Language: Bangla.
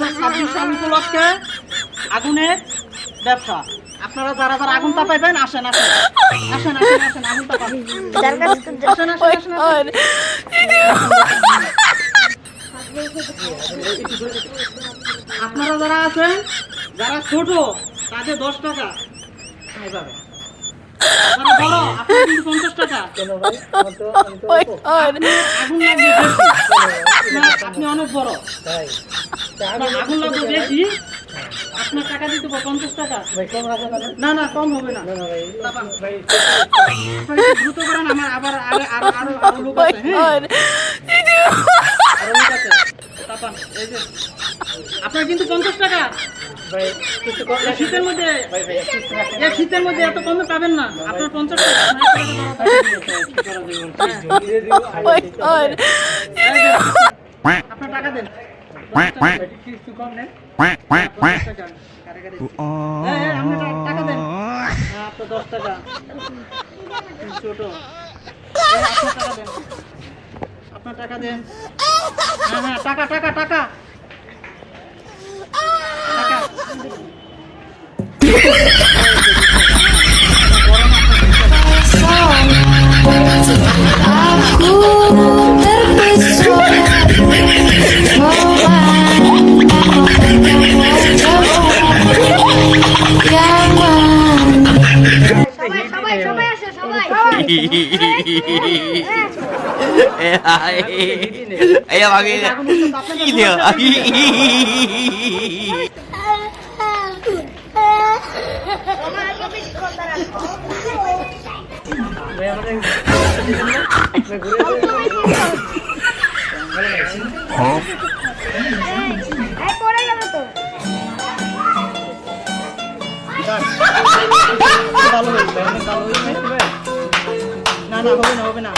2026 সাল উপলক্ষে আগুনের ব্যবসা। আপনারা যারা যারা আগুন তাপাইবেন আসেন আসেন আসেন আসেন আসেন আগুন তাপান। আসেন আসেন আসেন আসেন। আপনারা যারা আছেন যারা ছোট তাদের 10 টাকা এইভাবে, যারা বড় আপনারা কিন্তু 50 টাকা। আগুন লাগবে বেশি, আপনি অনেক বড়, আগুন লাগবে বেশি, আপনার টাকা দিতে 50 টাকা। না না কম হবে না, দ্রুত করেন। আমার আবার আরো আরো আরো লোক আছে। হ্যাঁ আরো লোক আছে, তাপান। এই যে আপনার কিন্তু 50 টাকা। শীতের মধ্যে শীতের মধ্যে এত কমে পাবেন না। আপনার 50 টাকা। আপনার টাকা দেন, কিছু কম নেন। টাকা দেন, আপনার 10 টাকা ছোট। আপনার টাকা দেন, আপনার টাকা দেন। হ্যাঁ হ্যাঁ টাকা টাকা টাকা টাকা। Ayo bagi ini ya. না না হবে না হবে না।